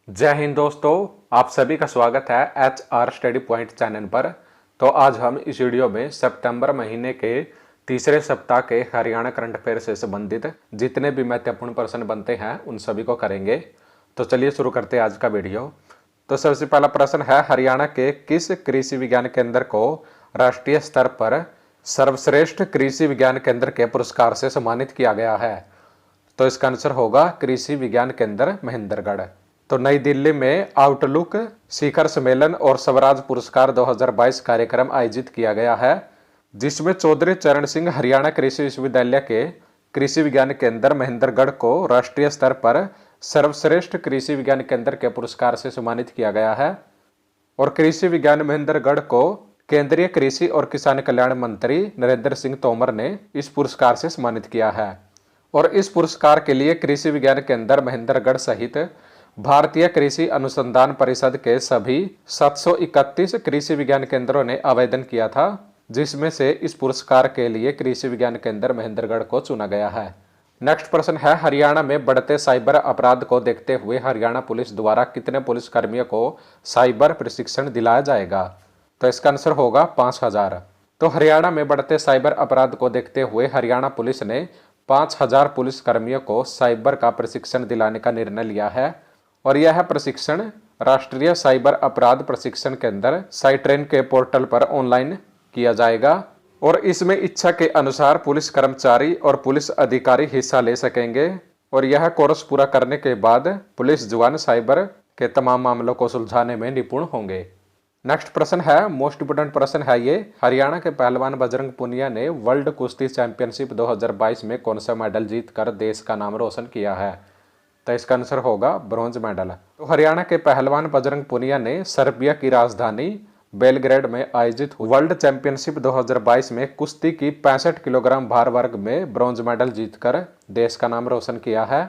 जय हिंद दोस्तों, आप सभी का स्वागत है HR स्टडी पॉइंट चैनल पर। तो आज हम इस वीडियो में सितंबर महीने के तीसरे सप्ताह के हरियाणा करंट अफेयर से संबंधित जितने भी महत्वपूर्ण प्रश्न बनते हैं उन सभी को करेंगे। तो चलिए शुरू करते हैं आज का वीडियो। तो सबसे पहला प्रश्न है, हरियाणा के किस कृषि विज्ञान केंद्र को राष्ट्रीय स्तर पर सर्वश्रेष्ठ कृषि विज्ञान केंद्र के पुरस्कार से सम्मानित किया गया है? तो इसका आंसर होगा कृषि विज्ञान केंद्र महेंद्रगढ़। तो नई दिल्ली में आउटलुक शिखर सम्मेलन और स्वराज पुरस्कार 2022 कार्यक्रम आयोजित किया गया है, जिसमें चौधरी चरण सिंह हरियाणा कृषि विश्वविद्यालय के कृषि विज्ञान केंद्र महेंद्रगढ़ को राष्ट्रीय स्तर पर सर्वश्रेष्ठ कृषि विज्ञान केंद्र के पुरस्कार से सम्मानित किया गया है। और कृषि विज्ञान महेंद्रगढ़ को केंद्रीय कृषि और किसान कल्याण मंत्री नरेंद्र सिंह तोमर ने इस पुरस्कार से सम्मानित किया है। और इस पुरस्कार के लिए कृषि विज्ञान केंद्र महेंद्रगढ़ सहित भारतीय कृषि अनुसंधान परिषद के सभी 731 कृषि विज्ञान केंद्रों ने आवेदन किया था, जिसमें से इस पुरस्कार के लिए कृषि विज्ञान केंद्र महेंद्रगढ़ को चुना गया है। नेक्स्ट प्रश्न है, हरियाणा में बढ़ते साइबर अपराध को देखते हुए हरियाणा पुलिस द्वारा कितने पुलिस कर्मियों को साइबर प्रशिक्षण दिलाया जाएगा? तो इसका आंसर होगा 5000। तो हरियाणा में बढ़ते साइबर अपराध को देखते हुए हरियाणा पुलिस ने 5000 पुलिस कर्मियों को साइबर का प्रशिक्षण दिलाने का निर्णय लिया है। और यह प्रशिक्षण राष्ट्रीय साइबर अपराध प्रशिक्षण केंद्र साइट्रेन के पोर्टल पर ऑनलाइन किया जाएगा। और इसमें इच्छा के अनुसार पुलिस कर्मचारी और पुलिस अधिकारी हिस्सा ले सकेंगे। और यह कोर्स पूरा करने के बाद पुलिस जवान साइबर के तमाम मामलों को सुलझाने में निपुण होंगे। नेक्स्ट प्रश्न है, मोस्ट इंपोर्टेंट प्रश्न है ये, हरियाणा के पहलवान बजरंग पुनिया ने वर्ल्ड कुश्ती चैंपियनशिप 2022 में कौन सा मेडल जीतकर देश का नाम रोशन किया है? तो इसका आंसर होगा ब्रॉन्ज मेडल। तो हरियाणा के पहलवान बजरंग पुनिया ने सर्बिया की राजधानी बेलग्रेड में आयोजित वर्ल्ड चैंपियनशिप 2022 में कुश्ती की 65 किलोग्राम भार वर्ग में ब्रॉन्ज मेडल जीतकर देश का नाम रोशन किया है।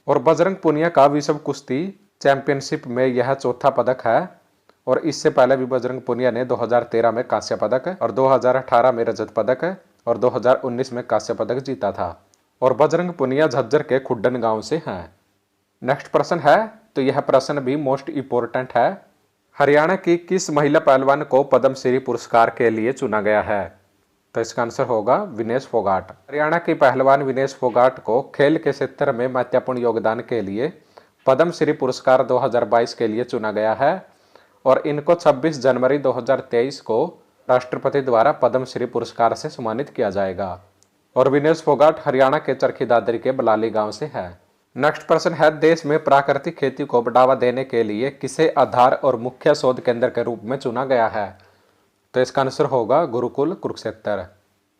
और बजरंग पुनिया का विश्व कुश्ती चैंपियनशिप में यह चौथा पदक है। और इससे पहले भी बजरंग पुनिया ने 2013 में कांस्य पदक और 2018 में रजत पदक और 2019 में कांस्य पदक जीता था। और बजरंग पुनिया झज्जर के खुड्डन गांव से हैं। नेक्स्ट प्रश्न है, तो यह प्रश्न भी मोस्ट इंपोर्टेंट है, हरियाणा की किस महिला पहलवान को पद्मश्री पुरस्कार के लिए चुना गया है? तो इसका आंसर होगा विनेश फोगाट। हरियाणा की पहलवान विनेश फोगाट को खेल के क्षेत्र में महत्वपूर्ण योगदान के लिए पद्मश्री पुरस्कार 2022 के लिए चुना गया है। और इनको 26 जनवरी 2023 को राष्ट्रपति द्वारा पद्मश्री पुरस्कार से सम्मानित किया जाएगा। और विनेश फोगाट हरियाणा के चरखी दादरी के बलाली गांव से है। नेक्स्ट प्रश्न है, देश में प्राकृतिक खेती को बढ़ावा देने के लिए किसे आधार और मुख्य शोध केंद्र के रूप में चुना गया है? तो इसका आंसर होगा गुरुकुल कुरुक्षेत्र।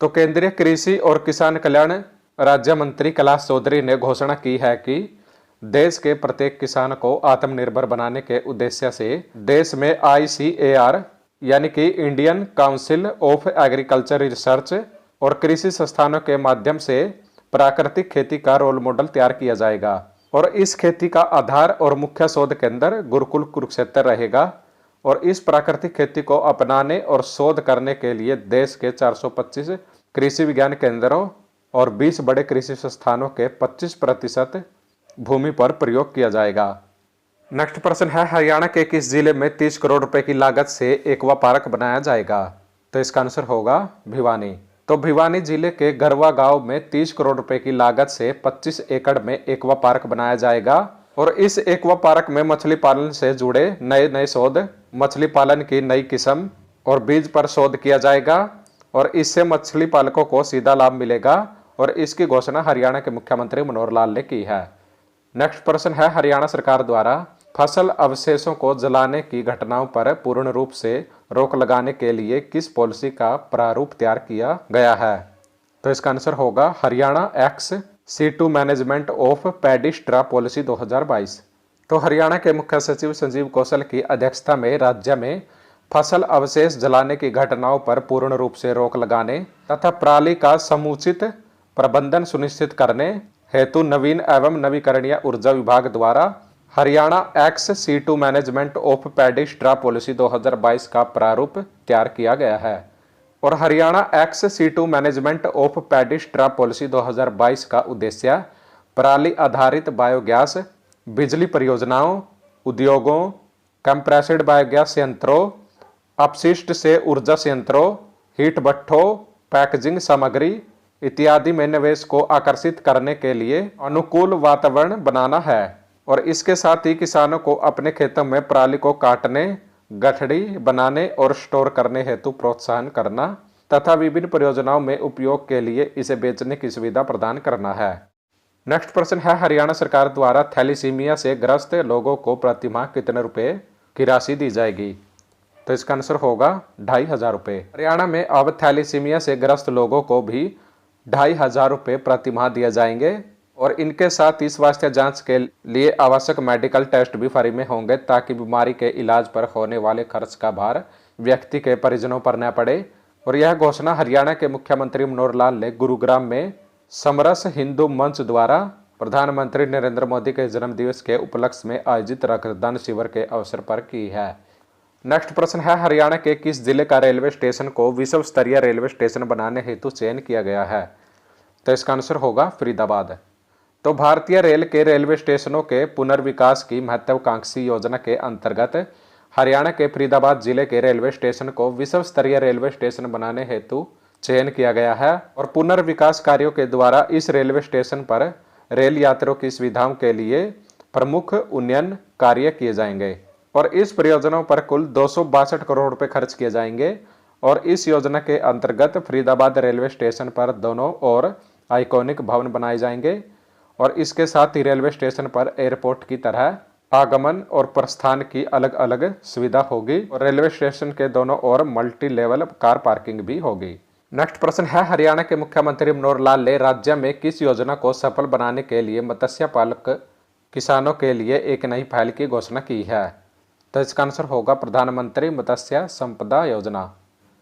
तो केंद्रीय कृषि और किसान कल्याण राज्य मंत्री कैलाश चौधरी ने घोषणा की है कि देश के प्रत्येक किसान को आत्मनिर्भर बनाने के उद्देश्य से देश में ICAR यानी कि Indian council of agriculture research और कृषि संस्थानों के माध्यम से प्राकृतिक खेती का रोल मॉडल तैयार किया जाएगा। और इस खेती का आधार और मुख्य शोध केंद्र गुरुकुल कुरुक्षेत्र रहेगा। और इस प्राकृतिक खेती को अपनाने और शोध करने के लिए देश के 425 कृषि विज्ञान केंद्रों और 20 बड़े कृषि संस्थानों के 25% भूमि पर प्रयोग किया जाएगा। नेक्स्ट प्रश्न है, हरियाणा के किस जिले में 30 करोड़ रुपए की लागत से एक्वा पार्क बनाया जाएगा? तो इसका आंसर होगा भिवानी। तो भिवानी जिले के गरवा गांव में 30 करोड़ रुपए की लागत से 25 एकड़ में एक्वा पार्क बनाया जाएगा। और इस एक्वा पार्क में मछली पालन से जुड़े नए नए शोध, मछली पालन की नई किस्म और बीज पर शोध किया जाएगा। और इससे मछली पालकों को सीधा लाभ मिलेगा। और इसकी घोषणा हरियाणा के मुख्यमंत्री मनोहर लाल ने की है। नेक्स्ट प्रश्न है, हरियाणा सरकार द्वारा फसल अवशेषों को जलाने की घटनाओं पर पूर्ण रूप से रोक लगाने के लिए किस पॉलिसी का प्रारूप तैयार किया गया है? तो इसका आंसर होगा Haryana XC2 management of paddy straw policy 2022। तो हरियाणा के मुख्य सचिव संजीव कौशल की अध्यक्षता में राज्य में फसल अवशेष जलाने की घटनाओं पर पूर्ण रूप से रोक लगाने तथा पराली का समुचित प्रबंधन सुनिश्चित करने हेतु नवीन एवं नवीकरणीय ऊर्जा विभाग द्वारा Haryana XC2 management of paddy straw policy 2022 का प्रारूप तैयार किया गया है। और Haryana XC2 management of paddy straw policy 2022 का उद्देश्य पराली आधारित बायोगैस बिजली परियोजनाओं, उद्योगों, कंप्रेस्ड बायोगैस संयंत्रों, अपशिष्ट से ऊर्जा संयंत्रों, हीट भट्ठों, पैकेजिंग सामग्री इत्यादि में निवेश को आकर्षित करने के लिए अनुकूल वातावरण बनाना है और इसके साथ ही किसानों को अपने खेतों में पराली को काटने, गठड़ी बनाने और स्टोर करने हेतु प्रोत्साहन करना तथा विभिन्न परियोजनाओं में उपयोग के लिए इसे बेचने की सुविधा प्रदान करना है। नेक्स्ट प्रश्न है, हरियाणा सरकार द्वारा थैलीसीमिया से ग्रस्त लोगों को प्रतिमाह कितने रुपए की राशि दी जाएगी? तो इसका आंसर होगा 2500 रुपये। हरियाणा में अब थैलीसीमिया से ग्रस्त लोगों को भी 2500 रुपये प्रतिमाह दिए जाएंगे और इनके साथ ही स्वास्थ्य जांच के लिए आवश्यक मेडिकल टेस्ट भी फ्री में होंगे ताकि बीमारी के इलाज पर होने वाले खर्च का भार व्यक्ति के परिजनों पर न पड़े। और यह घोषणा हरियाणा के मुख्यमंत्री मनोहर लाल ने गुरुग्राम में समरस हिंदू मंच द्वारा प्रधानमंत्री नरेंद्र मोदी के जन्मदिवस के उपलक्ष्य में आयोजित रक्तदान शिविर के अवसर पर की है। नेक्स्ट प्रश्न है, हरियाणा के किस जिले का रेलवे स्टेशन को विश्व स्तरीय रेलवे स्टेशन बनाने हेतु चयन किया गया है? तो इसका आंसर होगा फरीदाबाद। तो भारतीय रेल के रेलवे स्टेशनों के पुनर्विकास की महत्वाकांक्षी योजना के अंतर्गत हरियाणा के फरीदाबाद जिले के रेलवे स्टेशन को विश्व स्तरीय रेलवे स्टेशन बनाने हेतु चयन किया गया है और पुनर्विकास कार्यों के द्वारा इस रेलवे स्टेशन पर रेल यात्रियों की सुविधाओं के लिए प्रमुख उन्नयन कार्य किए जाएंगे और इस परियोजना पर कुल 262 करोड़ रुपए खर्च किए जाएंगे और इस योजना के अंतर्गत फरीदाबाद रेलवे स्टेशन पर दोनों ओर आइकॉनिक भवन बनाए जाएंगे और इसके साथ ही रेलवे स्टेशन पर एयरपोर्ट की तरह आगमन और प्रस्थान की अलग अलग सुविधा होगी और रेलवे स्टेशन के दोनों ओर मल्टी लेवल कार पार्किंग भी होगी। नेक्स्ट प्रश्न है, हरियाणा के मुख्यमंत्री मनोहर लाल ने राज्य में किस योजना को सफल बनाने के लिए मत्स्य पालक किसानों के लिए एक नई पहल की घोषणा की है? तो इसका आंसर होगा प्रधानमंत्री मत्स्य संपदा योजना।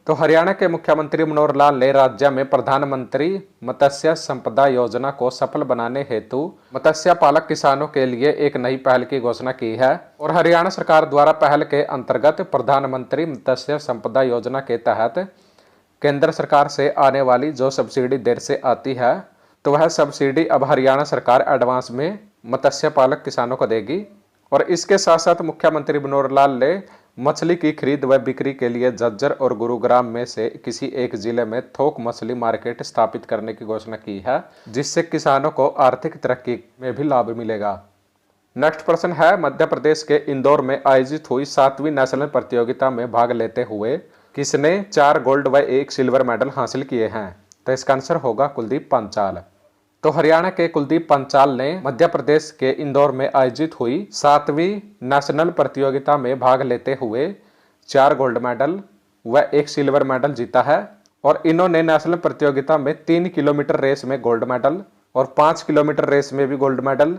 तो हरियाणा के मुख्यमंत्री मनोहर लाल ने राज्य में प्रधानमंत्री मत्स्य संपदा योजना को सफल बनाने हेतु मत्स्य पालक किसानों के लिए एक नई पहल की घोषणा की है और हरियाणा सरकार द्वारा पहल के अंतर्गत प्रधानमंत्री मत्स्य संपदा योजना के तहत केंद्र सरकार से आने वाली जो सब्सिडी देर से आती है तो वह सब्सिडी अब हरियाणा सरकार एडवांस में मत्स्य पालक किसानों को देगी और इसके साथ साथ मुख्यमंत्री मनोहर लाल ने मछली की खरीद व बिक्री के लिए झज्जर और गुरुग्राम में से किसी एक जिले में थोक मछली मार्केट स्थापित करने की घोषणा की है जिससे किसानों को आर्थिक तरक्की में भी लाभ मिलेगा। नेक्स्ट प्रश्न है, मध्य प्रदेश के इंदौर में आयोजित हुई 7वीं नेशनल प्रतियोगिता में भाग लेते हुए किसने 4 गोल्ड व 1 सिल्वर मेडल हासिल किए हैं? तो इसका आंसर होगा कुलदीप पंचाल। तो हरियाणा के कुलदीप पंचाल ने मध्य प्रदेश के इंदौर में आयोजित हुई 7वीं नेशनल प्रतियोगिता में भाग लेते हुए 4 गोल्ड मेडल व 1 सिल्वर मेडल जीता है और इन्होंने नेशनल प्रतियोगिता में 3 किलोमीटर रेस में गोल्ड मेडल और 5 किलोमीटर रेस में भी गोल्ड मेडल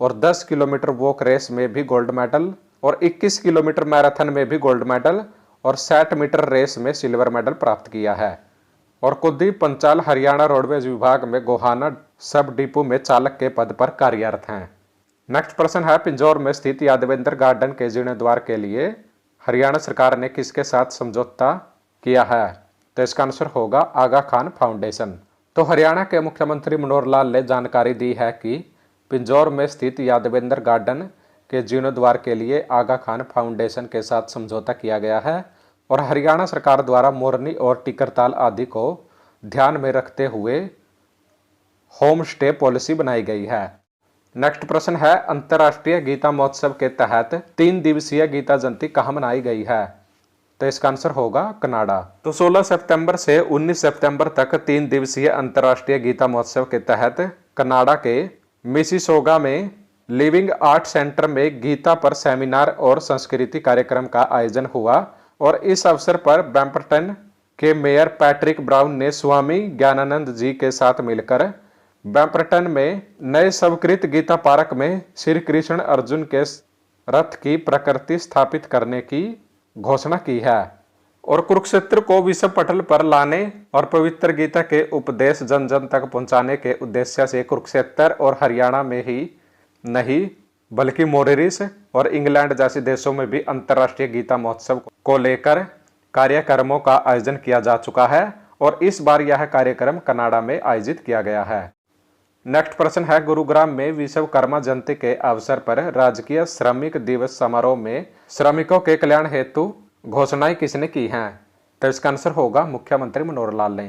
और 10 किलोमीटर वॉक रेस में भी गोल्ड मेडल और 21 किलोमीटर मैराथन में भी गोल्ड मेडल और 60 मीटर रेस में सिल्वर मेडल प्राप्त किया है। और कुलदीप पंचाल हरियाणा रोडवेज विभाग में गोहाना सब डिपो में चालक के पद पर कार्यरत हैं। नेक्स्ट प्रश्न है, पिंजौर में स्थित यादवेंद्र गार्डन के जीर्णोद्धार के लिए हरियाणा सरकार ने किसके साथ समझौता किया है? तो इसका आंसर होगा आगा खान फाउंडेशन। तो हरियाणा के मुख्यमंत्री मनोहर लाल ने जानकारी दी है कि पिंजौर में स्थित यादवेंद्र गार्डन के जीर्णोद्धार के लिए आगा खान फाउंडेशन के साथ समझौता किया गया है और हरियाणा सरकार द्वारा मोरनी और टिकरताल आदि को ध्यान में रखते हुए होम स्टे पॉलिसी बनाई गई है। नेक्स्ट प्रश्न है, अंतर्राष्ट्रीय गीता महोत्सव के तहत 3 दिवसीय गीता जयंती कहाँ मनाई गई है? तो इसका आंसर होगा कनाडा। तो 16 सितंबर से 19 सितंबर तक 3 दिवसीय अंतर्राष्ट्रीय गीता महोत्सव के तहत कनाडा के मिसिसोगा में लिविंग आर्ट सेंटर में गीता पर सेमिनार और संस्कृति कार्यक्रम का आयोजन हुआ और इस अवसर पर ब्रैम्पटन के मेयर पैट्रिक ब्राउन ने स्वामी ज्ञानानंद जी के साथ मिलकर ब्रैम्पटन में नए स्वीकृत गीता पार्क में श्री कृष्ण अर्जुन के रथ की प्रकृति स्थापित करने की घोषणा की है और कुरुक्षेत्र को विश्व पटल पर लाने और पवित्र गीता के उपदेश जन जन तक पहुंचाने के उद्देश्य से कुरुक्षेत्र और हरियाणा में ही नहीं बल्कि मॉरिशस और इंग्लैंड जैसे देशों में भी अंतर्राष्ट्रीय गीता महोत्सव को लेकर कार्यक्रमों का आयोजन किया जा चुका है और इस बार यह कार्यक्रम कनाडा में आयोजित किया गया है। नेक्स्ट प्रश्न है, गुरुग्राम में विश्वकर्मा जयंती के अवसर पर राजकीय श्रमिक दिवस समारोह में श्रमिकों के कल्याण हेतु घोषणाएं किसने की हैं? तो इसका आंसर होगा मुख्यमंत्री मनोहर लाल ने।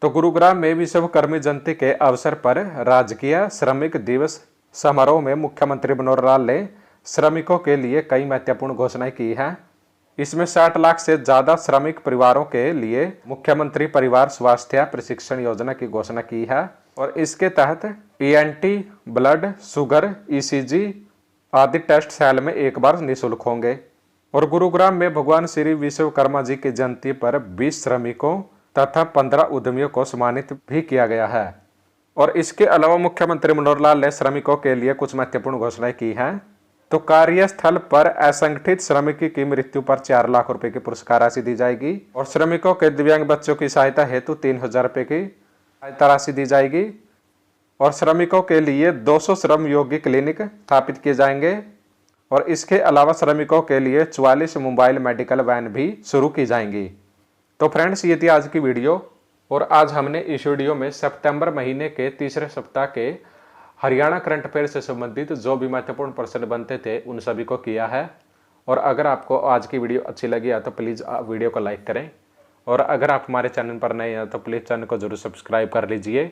तो गुरुग्राम में विश्वकर्मा जयंती के अवसर पर राजकीय श्रमिक दिवस समारोह में मुख्यमंत्री मनोहर लाल ने श्रमिकों के लिए कई महत्वपूर्ण घोषणाएं की हैं। इसमें 60 लाख से ज्यादा श्रमिक परिवारों के लिए मुख्यमंत्री परिवार स्वास्थ्य प्रशिक्षण योजना की घोषणा की है और इसके तहत ENT, ब्लड शुगर, ECG आदि टेस्ट साल में एक बार निःशुल्क होंगे। और गुरुग्राम में भगवान श्री विश्वकर्मा जी की जयंती पर 20 श्रमिकों तथा 15 उद्यमियों को सम्मानित भी किया गया है। और इसके अलावा मुख्यमंत्री मनोहर लाल ने श्रमिकों के लिए कुछ महत्वपूर्ण घोषणाएं की हैं। तो कार्यस्थल पर असंगठित श्रमिक की मृत्यु पर 4 लाख रुपए की पुरस्कार राशि दी जाएगी और श्रमिकों के दिव्यांग बच्चों की सहायता हेतु 3000 रुपए की सहायता राशि दी जाएगी और श्रमिकों के लिए 200 श्रम योगी क्लिनिक स्थापित किए जाएंगे और इसके अलावा श्रमिकों के लिए 44 मोबाइल मेडिकल वैन भी शुरू की जाएंगी। तो फ्रेंड्स, ये थी आज की वीडियो और आज हमने इस वीडियो में सितंबर महीने के तीसरे सप्ताह के हरियाणा करंट अफेयर से संबंधित जो भी महत्वपूर्ण प्रश्न बनते थे उन सभी को किया है। और अगर आपको आज की वीडियो अच्छी लगी है तो प्लीज़ वीडियो को लाइक करें और अगर आप हमारे चैनल पर नए हैं तो प्लीज़ चैनल को जरूर सब्सक्राइब कर लीजिए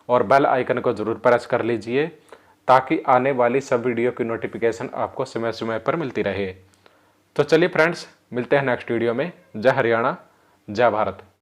और बेल आइकन को जरूर प्रेस कर लीजिए ताकि आने वाली सब वीडियो की नोटिफिकेशन आपको समय समय पर मिलती रहे। तो चलिए फ्रेंड्स, मिलते हैं नेक्स्ट वीडियो में। जय हरियाणा, जय भारत।